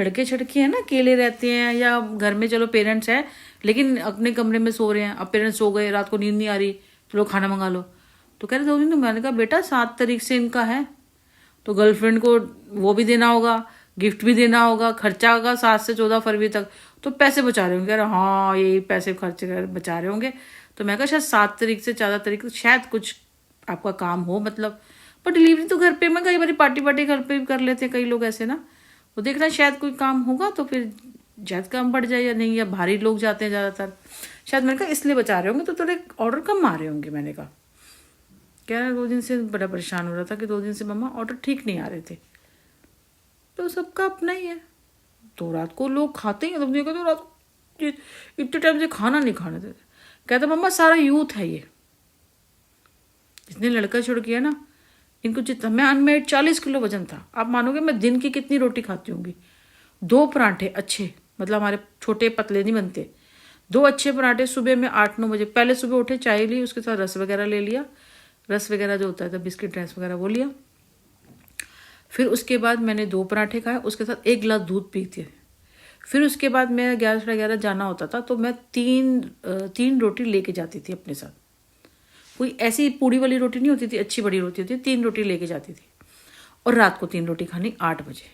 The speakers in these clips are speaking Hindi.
लड़के छड़के हैं ना, अकेले रहते हैं, या घर में चलो पेरेंट्स हैं लेकिन अपने कमरे में सो रहे हैं, अब पेरेंट्स सो गए, रात को नींद नहीं आ रही, चलो खाना मंगा लो। तो कह रहे 2 दिन। तो मैंने कहा बेटा 7 तारीख से इनका है, तो गर्लफ्रेंड को वो भी देना होगा, गिफ्ट भी देना होगा, खर्चा होगा 7 से 14 फरवरी तक, तो पैसे बचा रहे होंगे। कह रहे हाँ यही पैसे खर्च बचा रहे होंगे। तो मैं कहा शायद 7 तारीख से 14 तारीख तक शायद कुछ आपका काम हो, मतलब पर डिलीवरी तो घर पे, मैं कई बार पार्टी घर पे भी कर लेते हैं कई लोग ऐसे ना। वो देखना शायद कोई काम होगा तो फिर शायद काम बढ़ जाए या नहीं, या भारी लोग जाते हैं ज़्यादातर, शायद मैंने कहा इसलिए बचा रहे होंगे, तो थोड़े ऑर्डर कम आ रहे होंगे। मैंने कहा कह रहा 2 दिन से बड़ा परेशान हो रहा था कि 2 दिन से मम्मा ऑर्डर ठीक नहीं आ रहे थे। तो सबका अपना ही है, तो रात को लोग खाते ही, तुमने कहा तो रात को इतने टाइम से खाना नहीं खाने देते। कहता मम्मा सारा यूथ है ये, जितने लड़का छोड़ किया ना इनको, जितना मैं अनमेड 40 किलो वजन था। आप मानोगे मैं दिन की कितनी रोटी खाती होंगी? 2 पराठे अच्छे, मतलब हमारे छोटे पतले नहीं बनते, 2 अच्छे पराठे सुबह में 8-9 बजे। पहले सुबह उठे, चाय ली, उसके साथ रस वगैरह ले लिया, रस वगैरह जो होता है तो बिस्किट रस वगैरह वो लिया। फिर उसके बाद मैंने 2 पराठे खाए, उसके साथ 1 गिलास दूध पीती। फिर उसके बाद मैं 11-11 जाना होता था तो मैं 3 रोटी लेके जाती थी अपने साथ। कोई ऐसी पूड़ी वाली रोटी नहीं होती थी, अच्छी बड़ी रोटी होती थी, 3 रोटी लेके जाती थी। और रात को 3 रोटी खानी 8 बजे,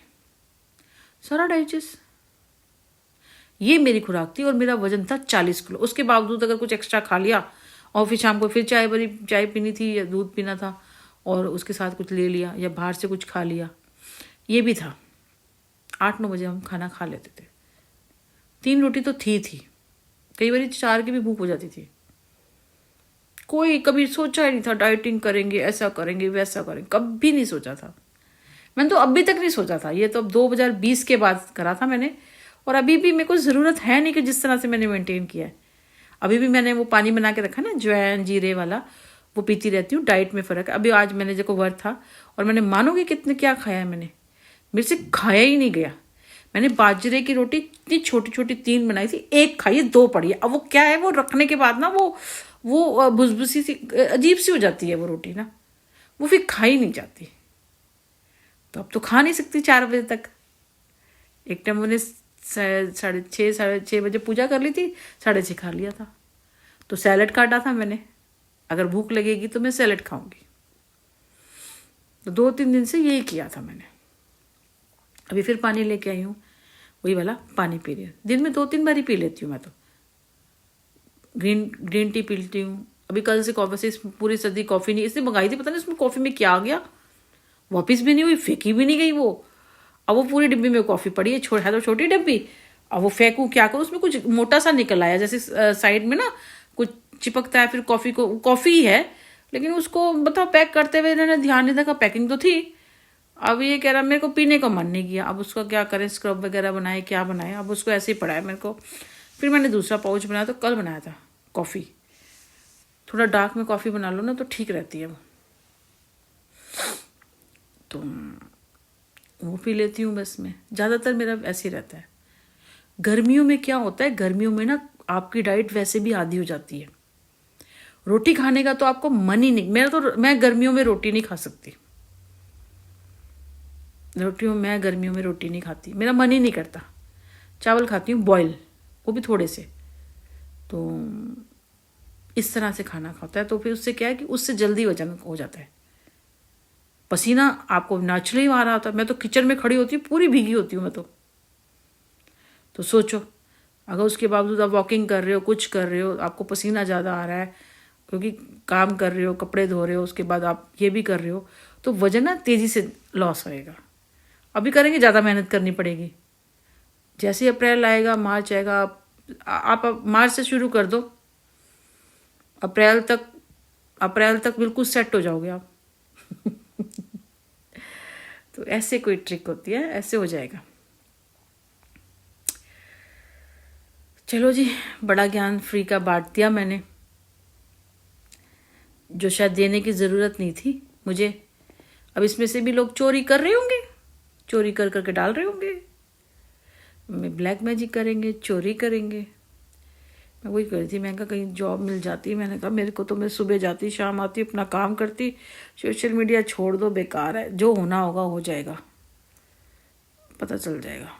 सारा डाइजेस्ट। ये मेरी खुराक थी और मेरा वजन था 40 किलो। उसके बावजूद अगर कुछ एक्स्ट्रा खा लिया और फिर शाम को फिर चाय पीनी थी या दूध पीना था और उसके साथ कुछ ले लिया या बाहर से कुछ खा लिया, ये भी था। 8-9 बजे हम खाना खा लेते थे। 3 रोटी तो थी, कई बार 4 की भी भूख हो जाती थी। कोई कभी सोचा ही नहीं था डाइटिंग करेंगे, ऐसा करेंगे, वैसा करेंगे, कभी नहीं सोचा था। मैंने तो अभी तक नहीं सोचा था, ये तो अब 2020 के बाद करा था मैंने। और अभी भी मेरे को ज़रूरत है नहीं कि जिस तरह से मैंने मेंटेन किया है। अभी भी मैंने वो पानी बना के रखा ना अजवाइन जीरे वाला, वो पीती रहती हूँ। डाइट में फ़र्क है। अभी आज मैंने देखो वर्क था और मैंने मानोगे कितने क्या खाया है मैंने, मेरे से खाया ही नहीं गया। मैंने बाजरे की रोटी इतनी छोटी छोटी 3 बनाई थी, 1 खाई, 2 पड़ी है। अब वो क्या है, वो रखने के बाद ना वो भुसभुसी सी अजीब सी हो जाती है वो रोटी ना, वो फिर खाई नहीं जाती। तो अब तो खा नहीं सकती 4 बजे तक। एक टाइम मैंने 6:30 बजे पूजा कर ली थी, 6:30 खा लिया था। तो सैलड काटा था मैंने, अगर भूख लगेगी तो मैं सैलड खाऊंगी। तो 2-3 दिन से यही किया था मैंने। अभी फिर पानी लेके आई हूँ, वही वाला पानी पी रही हूँ। दिन में 2-3 बार ही पी लेती हूँ मैं तो। ग्रीन टी पीती हूँ। अभी कल से कॉफी से पूरी सर्दी कॉफ़ी नहीं, इसलिए मंगाई थी, पता नहीं उसमें कॉफ़ी में क्या आ गया, वापिस भी नहीं हुई, फेंकी भी नहीं गई वो। अब वो पूरी डिब्बी में कॉफ़ी पड़ी है, है तो छोटी डिब्बी। अब वो फेंकूँ क्या करूँ, उसमें कुछ मोटा सा निकल आया, जैसे साइड में ना कुछ चिपकता है, फिर कॉफ़ी ही है, लेकिन उसको बताओ पैक करते हुए इन्होंने ध्यान नहीं रखा, पैकिंग तो थी। अब ये कह रहा मेरे को पीने का मन नहीं किया, अब उसका क्या करें, स्क्रब वगैरह बनाए, क्या बनाए, अब उसको ऐसे ही पड़ा है मेरे को। फिर मैंने दूसरा पाउच बनाया, तो कल बनाया था कॉफ़ी। थोड़ा डार्क में कॉफ़ी बना लो ना तो ठीक रहती है वो, तो वो पी लेती हूँ बस। में ज़्यादातर मेरा ऐसे ही रहता है। गर्मियों में क्या होता है, गर्मियों में ना आपकी डाइट वैसे भी आधी हो जाती है, रोटी खाने का तो आपको मन ही नहीं। मैं गर्मियों में रोटी नहीं खा सकती, मैं गर्मियों में रोटी नहीं खाती, मेरा मन ही नहीं करता। चावल खाती हूँ बॉयल, वो भी थोड़े से। तो इस तरह से खाना खाता है, तो फिर उससे क्या है कि उससे जल्दी वजन हो जाता है। पसीना आपको नेचुरली आ रहा होता है। मैं तो किचन में खड़ी होती हूँ, पूरी भीगी होती हूँ मैं तो सोचो, अगर उसके बावजूद आप वॉकिंग कर रहे हो, कुछ कर रहे हो, आपको पसीना ज़्यादा आ रहा है क्योंकि काम कर रहे हो, कपड़े धो रहे हो, उसके बाद आप ये भी कर रहे हो, तो वजन ना तेज़ी से लॉस होएगा। अभी करेंगे, ज़्यादा मेहनत करनी पड़ेगी। जैसे अप्रैल आएगा, मार्च आएगा, आप मार्च से शुरू कर दो, अप्रैल तक बिल्कुल सेट हो जाओगे आप। तो ऐसे कोई ट्रिक होती है, ऐसे हो जाएगा। चलो जी, बड़ा ज्ञान फ्री का बांट दिया मैंने, जो शायद देने की ज़रूरत नहीं थी मुझे। अब इसमें से भी लोग चोरी कर रहे होंगे, चोरी कर करके डाल रहे होंगे, ब्लैक मैजिक करेंगे, चोरी करेंगे। मैं वही कर रही थी, मैंने कहा कहीं जॉब मिल जाती। मैंने कहा मेरे को तो, मैं सुबह जाती शाम आती, अपना काम करती, सोशल मीडिया छोड़ दो, बेकार है। जो होना होगा हो जाएगा, पता चल जाएगा।